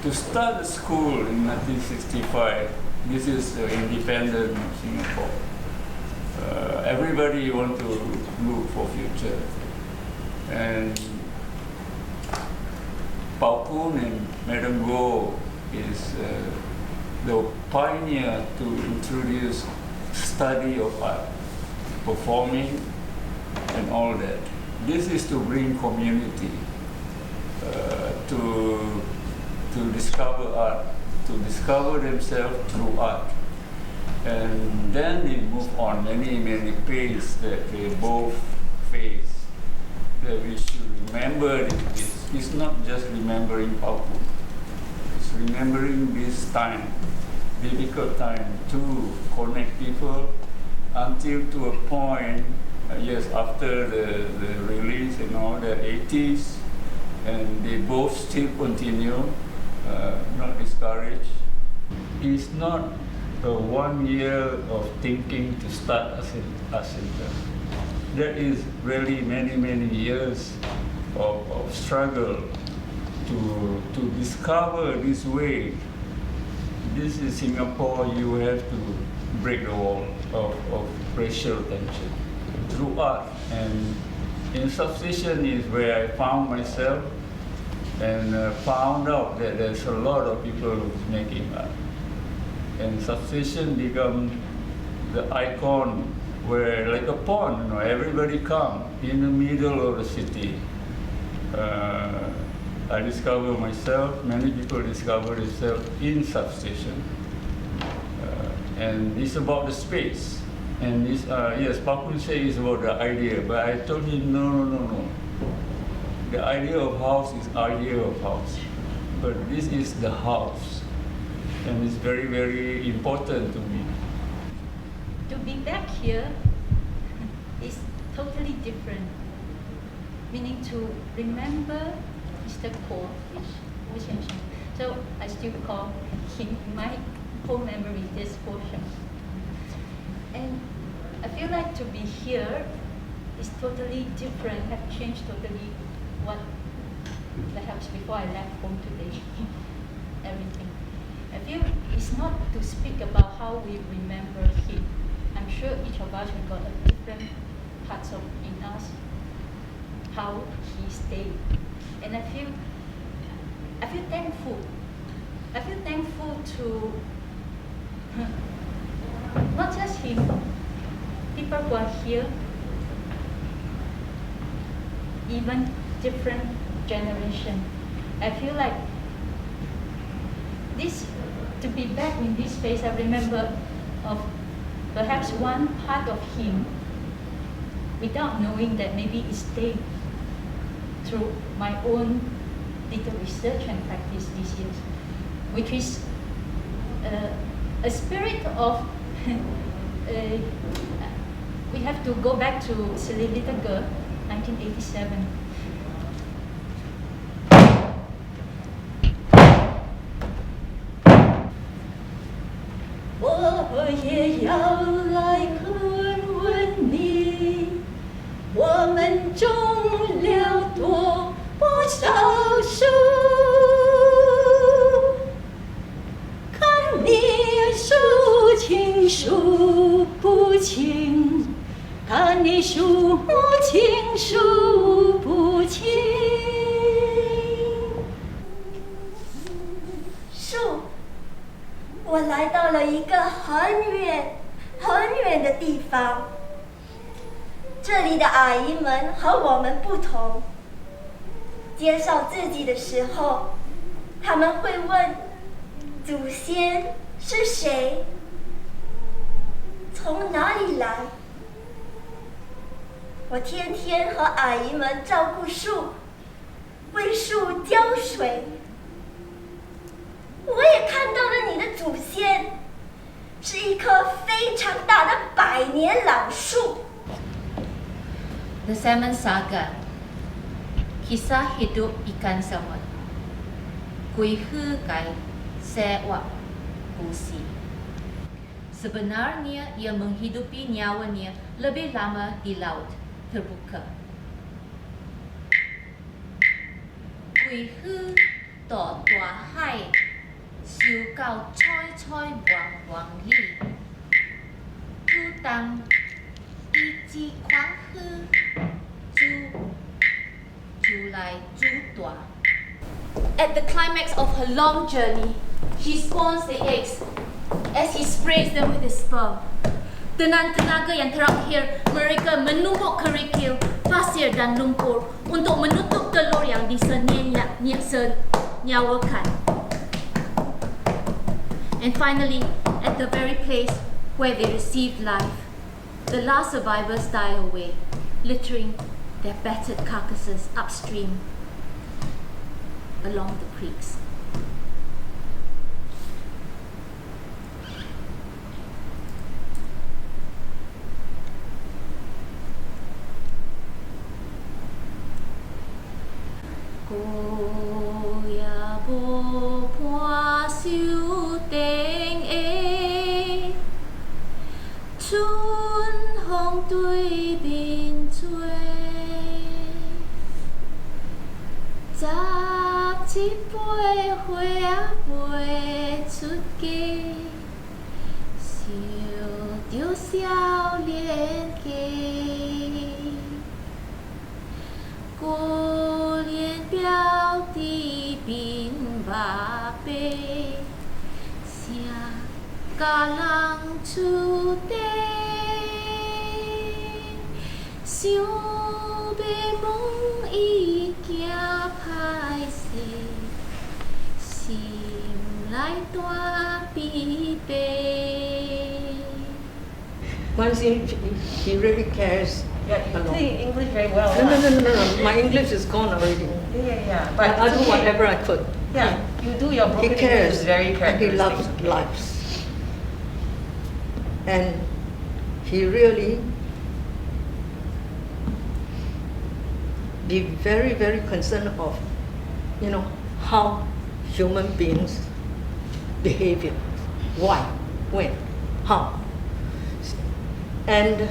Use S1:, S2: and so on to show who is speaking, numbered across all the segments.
S1: to start the school in 1965, this is independent Singapore. Everybody want to look for future. And Pao Kun and Madam Goh is the pioneer to introduce study of art, performing and all that. This is to bring community to discover art, to discover themselves through art. And then they move on many paths that they both face. That we should remember this. It's not just remembering Pao Kun. It's remembering this time, difficult time, to connect people until to a point, yes, after the release and all the 80s, and they both still continue, not discouraged. It's not a 1 year of thinking to start a center. There is really many years of struggle to discover this way. This is Singapore. You have to break the wall of racial tension through art. And in Substation is where I found myself and found out that there's a lot of people making art. And Substation become the icon where, like a pond, everybody come in the middle of the city. I discover myself, many people discover themselves in Substation. And it's about the space. And this, yes, Pao Kun say it's about the idea, but I told him, no. The idea of house is idea of house. But this is the house. And it's very important to me.
S2: To be back here is totally different. Meaning to remember Mr. Koh, so I still call him my whole memory, this portion. And I feel like to be here is totally different, have changed totally what perhaps before I left home today, everything. I feel it's not to speak about how we remember him. I'm sure each of us, we got a different parts of in us, how he stayed. And I feel thankful. I feel thankful to not just him, people who are here, even different generation. I feel like this, to be back in this space, I remember of perhaps one part of him without knowing that maybe it stayed through my own little research and practice these years, which is a spirit of we have to go back to Silly Little Girl, 1987.
S3: 我来到了一个很远的地方，这里的阿姨们和我们不同。介绍自己的时候，他们会问祖先是谁，从哪里来。我天天和阿姨们照顾树，为树浇水。我也看到了你的祖先，是一棵非常大的100年老树。
S2: The Salmon Saga, kisah hidup ikan salmon. Kuihukai sewa pusi. Sebenarnya ia menghidupi nyawanya lebih lama di laut terbuka. Kuihu
S4: 大大海，受到彩彩黄黄里，主动一枝狂呼，主来主大。At the climax of her long journey, she spawns the eggs as he sprays them with his sperm. Dengan tenaga yang terakhir, mereka menumbuk kerikil, pasir dan lumpur untuk menutup telur yang disenyawakan. And finally, at the very place where they received life, the last survivors die away, littering their battered carcasses upstream along the creeks. Cô ya vô hoa siêu tên ê chun hong tui bin chuê giáp chi bôi huê bôi chút kê siêu tiêu xiao liên kê cô liên biểu đi bin ba bê xia ca lăng chu tê siêu bê mong ý kia phai xê sim lại toa bi bê.
S5: Once he really cares.
S6: Yeah, you
S5: a lot.
S6: speak English very well.
S5: No. My English is gone already.
S6: Yeah.
S5: But
S6: But
S5: I'll
S6: it's
S5: do
S6: okay.
S5: whatever I could.
S6: Yeah, you do your
S5: He
S6: broken English
S5: cares.
S6: is very
S5: And he
S6: characteristic.
S5: loves lives. And he really be very, very concerned of, how human beings behave. Why, when, how. And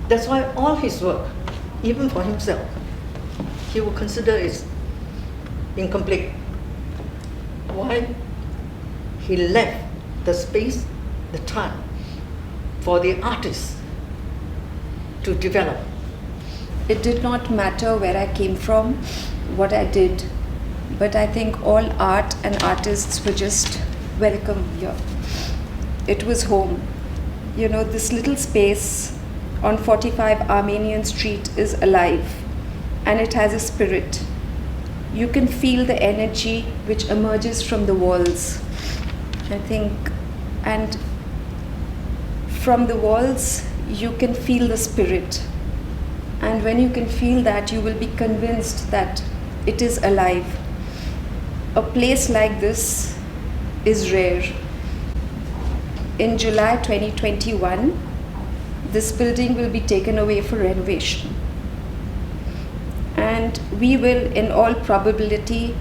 S5: that's why all his work, even for himself, he will consider is incomplete. Why? He left the space, the time for the artist to develop.
S7: It did not matter where I came from, what I did, but I think all art and artists were just welcome here. It was home. This little space on 45 Armenian Street is alive and it has a spirit. You can feel the energy which emerges from the walls, I think, and from the walls you can feel the spirit. And when you can feel that, you will be convinced that it is alive. A place like this is rare. In July 2021, this building will be taken away for renovation. And we will, in all probability,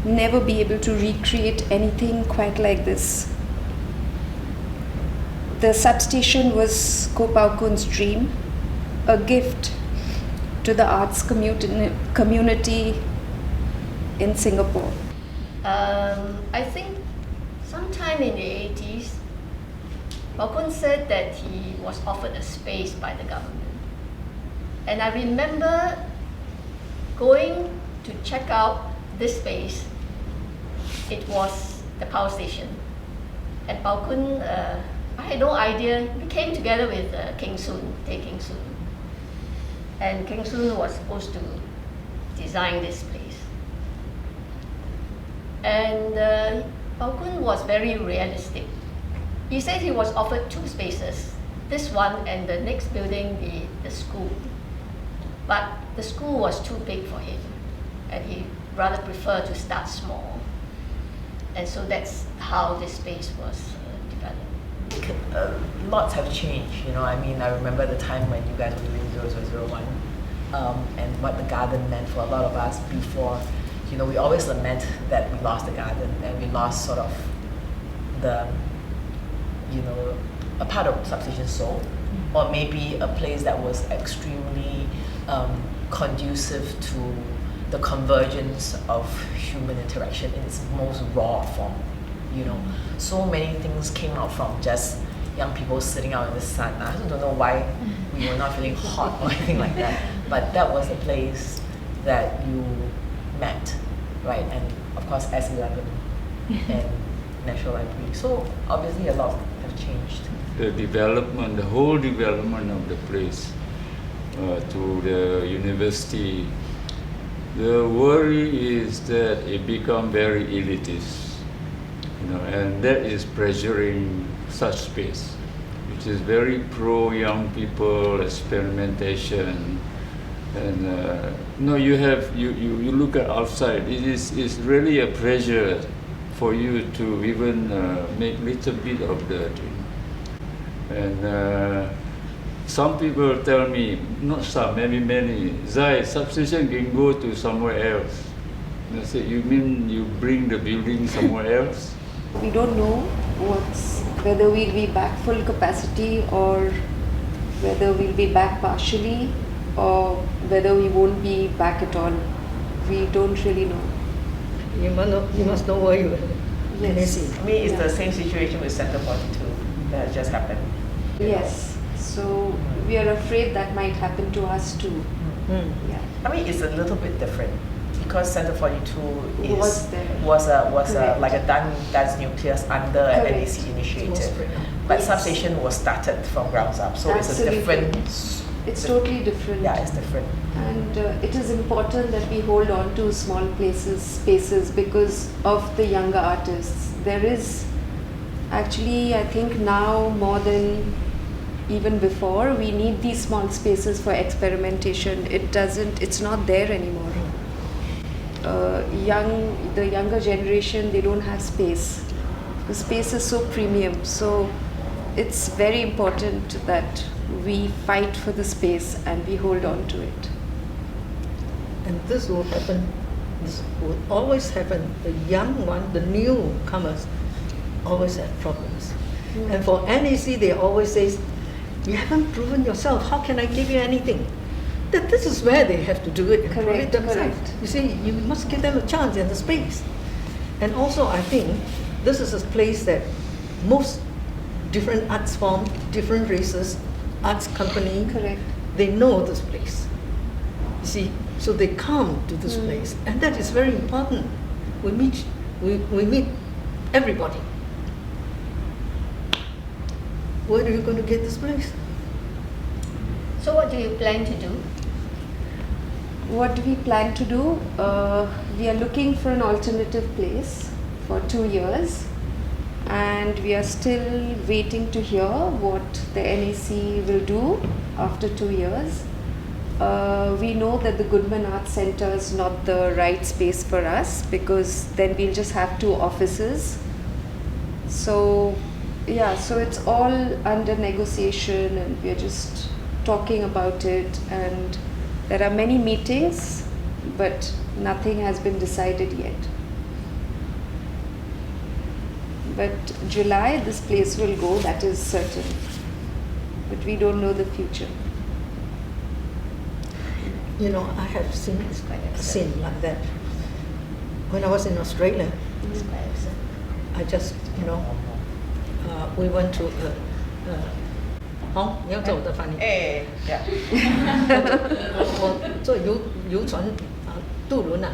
S7: never be able to recreate anything quite like this. The substation was Ko Pao Kun's dream, a gift to the arts community in Singapore.
S8: I think sometime in the 80s, Pao Kun said that he was offered a space by the government. And I remember going to check out this space. It was the power station. And Pao Kun, I had no idea, we came together with Keng Soon, Tay Keng Soon. And Keng Soon was supposed to design this place. And Pao Kun was very realistic. He said he was offered two spaces, this one and the next building, the school. But the school was too big for him, and he rather preferred to start small. And so that's how this space was developed.
S6: Lots have changed, I remember the time when you guys were doing 0001 and what the garden meant for a lot of us before. We always lament that we lost the garden and we lost sort of the, a part of Substation Soul, or maybe a place that was extremely conducive to the convergence of human interaction in its most raw form. You know, so many things came out from just young people sitting out in the sun. I also don't know why we were not feeling hot or anything like that, but that was the place that you met, right? And of course S11 and National Library. So obviously a lot have changed.
S1: The development, the whole development of the place to the university, the worry is that it become very elitist, you know, and that is pressuring such space, which is very pro young people experimentation. And you look at outside. It's really a pressure for you to even make little bit of the thing. And some people tell me, not some, maybe many, Zai, substation can go to somewhere else. And I say, you mean you bring the building somewhere else?
S7: We don't know whether we'll be back full capacity or whether we'll be back partially or whether we won't be back at all. We don't really know.
S5: You must know where you are.
S7: Yes.
S6: I mean, it's the same situation with Center 42 that just happened.
S7: Yes. So we are afraid that might happen to us too. Yeah.
S6: I mean, it's a little bit different because Center 42
S7: Was there.
S6: was
S7: Correct.
S6: like a dance nucleus under an
S7: Correct.
S6: NAC initiative, but
S7: Yes.
S6: substation was started from grounds up, so
S7: Absolutely.
S6: it's a different.
S7: It's totally different.
S6: Yeah, it's different.
S7: And it is important that we hold on to small spaces because of the younger artists. There is actually, I think now more than even before, we need these small spaces for experimentation. It's not there anymore. The younger generation, they don't have space. The space is so premium. So it's very important that we fight for the space and we hold on to it.
S5: And this will happen, this will always happen. The young one, the newcomers, always have problems. And for NAC, they always say, you haven't proven yourself, how can I give you anything? That this is where they have to do it and prove it
S7: Correct,
S5: themselves.
S7: correct.
S5: You see, you must give them a chance and the space. And also, I think this is a place that most different arts forms, different races, arts company,
S7: Correct.
S5: they know this place. You see, so they come to this place, and that is very important. We meet everybody. Where are you going to get this place?
S8: So what do you plan to do?
S7: What do we plan to do? We are looking for an alternative place for 2 years, and we are still waiting to hear what the NAC will do after 2 years. We know that the Goodman Arts Centre is not the right space for us because then we'll just have 2 offices. So yeah, so it's all under negotiation and we're just talking about it, and there are many meetings but nothing has been decided yet. But July this place will go, that is certain, but we don't know the future.
S5: You know, I have seen a scene like that. When I was in Australia, I just, we went to Hong, 你要做我的翻译。
S6: Yeah.
S5: 我坐游船渡轮啊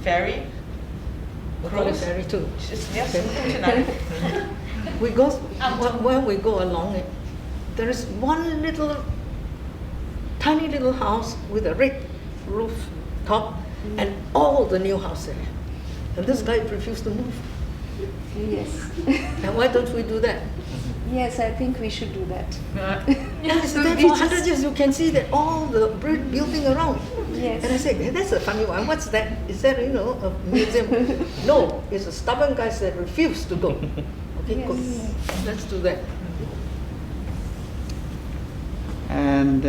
S6: Ferry.
S5: we call it
S6: Cruise?
S5: ferry too.
S6: Okay.
S5: We go when we go along it, there is one tiny little house with a red roof top and all the new house there. And this guy refused to move.
S7: Yes.
S5: And why don't we do that?
S7: Yes, I think we should do that.
S5: Yes,
S7: So
S5: then
S7: we
S5: for
S7: just-
S5: 100 years you can see that all the brick building around.
S7: Yes.
S5: And I said, hey, that's a funny one. What's that? Is that, a museum? No, it's a stubborn guy that refused to go. Okay, good.
S7: Yes.
S5: Let's do that.
S9: And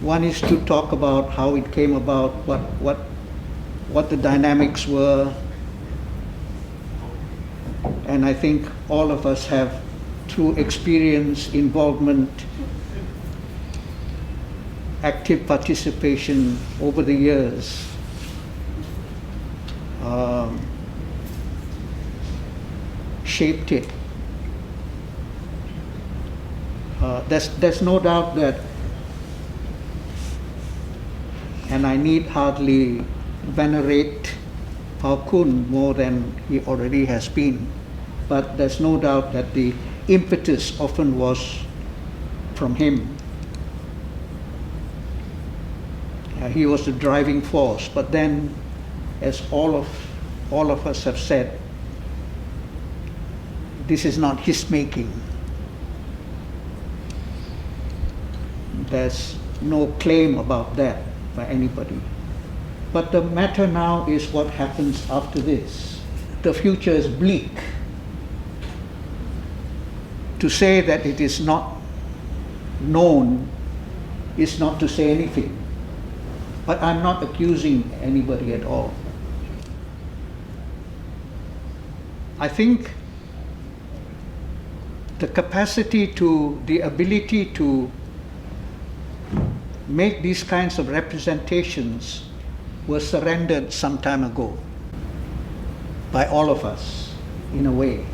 S9: one is to talk about how it came about, what the dynamics were. And I think all of us have, through experience, involvement, active participation over the years shaped it. There's no doubt that, and I need hardly venerate Pao Kun more than he already has been, but there's no doubt that the impetus often was from him. He was the driving force, but then, as all of us have said, this is not his making. There's no claim about that by anybody. But the matter now is what happens after this. The future is bleak. To say that it is not known is not to say anything. But I'm not accusing anybody at all. I think the ability to make these kinds of representations were surrendered some time ago by all of us, in a way.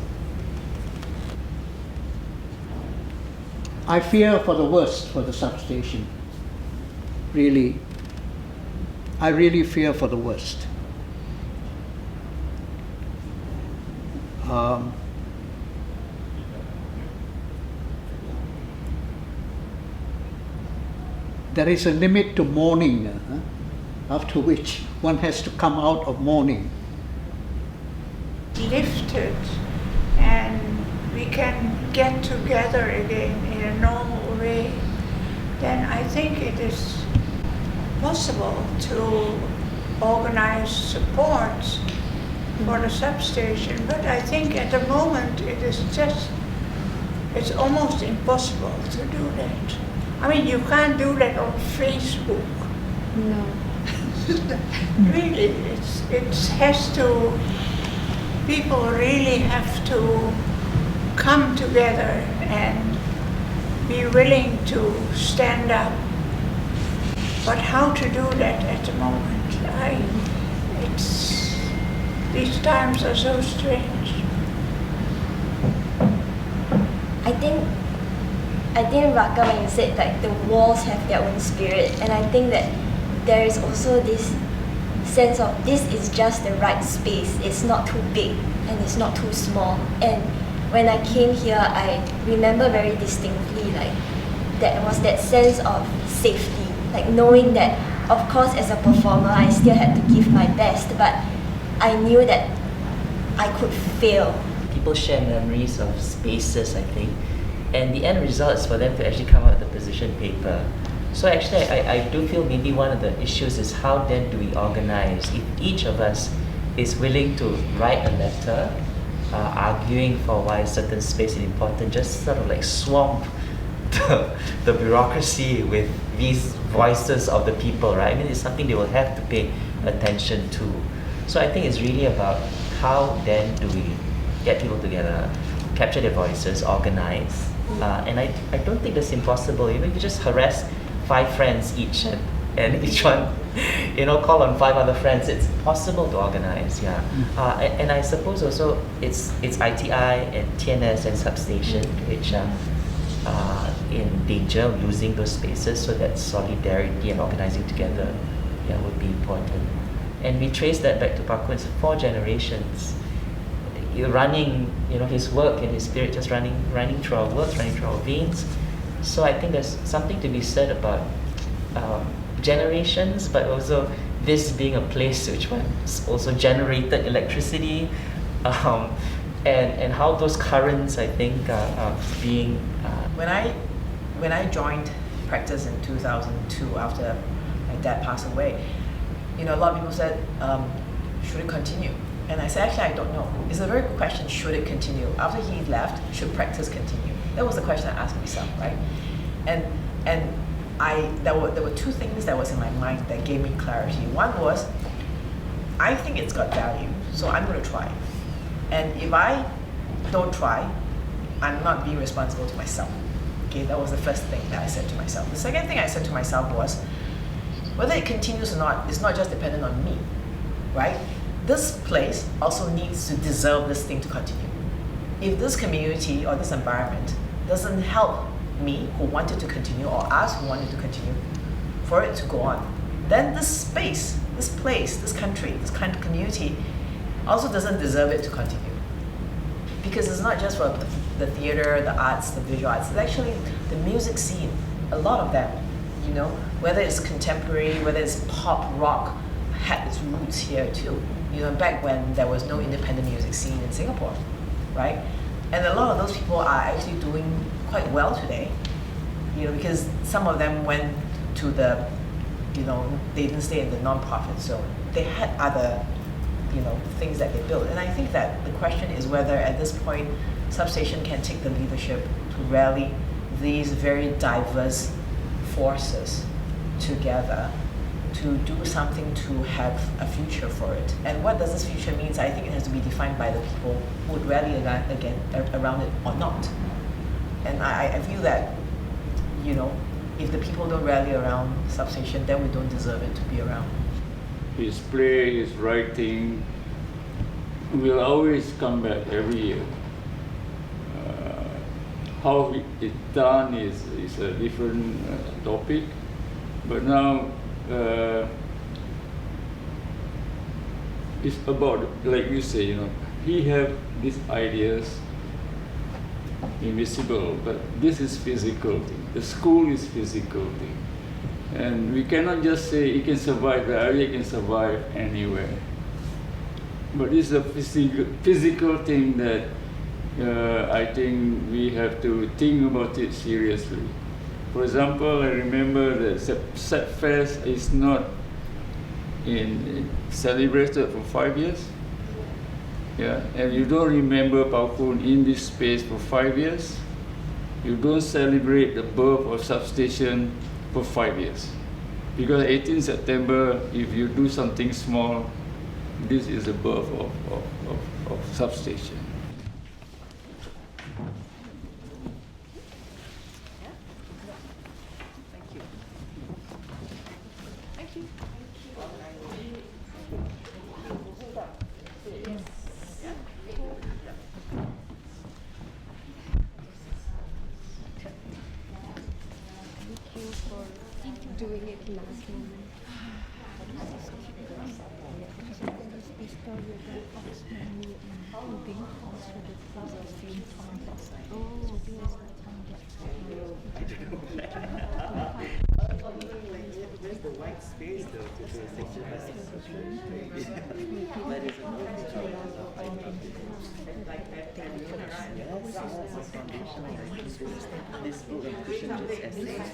S9: I fear for the worst for the substation. Really, I really fear for the worst. There is a limit to mourning, after which one has to come out of mourning.
S10: Lifted, and we can get together again in a normal way, then I think it is possible to organize support for the substation. But I think at the moment it's almost impossible to do that. I mean, you can't do that on Facebook.
S7: No.
S10: Really, it has to, people really have to come together and be willing to stand up. But how to do that at the moment? These times are so strange.
S3: I think Raka, when you said like the walls have their own spirit, and I think that there is also this sense of this is just the right space. It's not too big and it's not too small. And when I came here, I remember very distinctly like there was that sense of safety, like knowing that of course as a performer I still had to give my best, but I knew that I could fail.
S11: People share memories of spaces, I think, and the end result is for them to actually come out with a position paper. So actually, I do feel maybe one of the issues is how then do we organize? If each of us is willing to write a letter arguing for why a certain space is important, just sort of like swamp the bureaucracy with these voices of the people, right? I mean, it's something they will have to pay attention to. So I think it's really about how then do we get people together, capture their voices, organize. And I don't think that's impossible. Even if you just harass 5 friends each and each one, call on 5 other friends, it's possible to organize, yeah. And I suppose also it's ITI and TNS and substation which are in danger of losing those spaces, so that solidarity and organizing together would be important. And we trace that back to Pao Kun's 4 generations. You're running, his work and his spirit just running through our works, running through our veins. So I think there's something to be said about generations, but also this being a place which once also generated electricity, and how those currents, I think, are being.
S6: When I joined practice in 2002 after my dad passed away, a lot of people said, should it continue? And I said, actually, I don't know. It's a very good question, should it continue? After he left, should practice continue? That was the question I asked myself, right? And there were 2 things that was in my mind that gave me clarity. One was, I think it's got value, so I'm going to try. And if I don't try, I'm not being responsible to myself. Okay, that was the first thing that I said to myself. The second thing I said to myself was, whether it continues or not is not just dependent on me, right? This place also needs to deserve this thing to continue. If this community or this environment doesn't help me who wanted to continue or us who wanted to continue for it to go on, then this space, this place, this country, this kind of community also doesn't deserve it to continue. Because it's not just for the theater, the arts, the visual arts, it's actually the music scene, a lot of them, you know, whether it's contemporary, whether it's pop, rock, had its roots here too. You know, back when there was no independent music scene in Singapore, right? And a lot of those people are actually doing quite well today, you know, because some of them went to the, you know, they didn't stay in the non-profit zone. They had other, you know, things that they built. And I think that the question is whether at this point Substation can take the leadership to rally these very diverse forces together to do something to have a future for it. And what does this future mean? I think it has to be defined by the people who would rally again around it or not. And I feel that, you know, if the people don't rally around Substation, then we don't deserve it to be around.
S1: His play, his writing will always come back every year. How it's done is a different topic, but now it's about, like you say, you know, he have these ideas, invisible, but this is physical thing. The school is physical thing. And we cannot just say it can survive, the idea can survive anywhere. But it's a physical thing that I think we have to think about it seriously. For example, I remember that SEPFest is not celebrated for 5 years. Yeah, and you don't remember Pao Kun in this space for 5 years. You don't celebrate the birth of Substation for 5 years. Because 18 September, if you do something small, this is the birth of Substation.
S7: Doing it last moment.
S11: Where's the white space though to do a section by section? That is a this book of Christian just essays.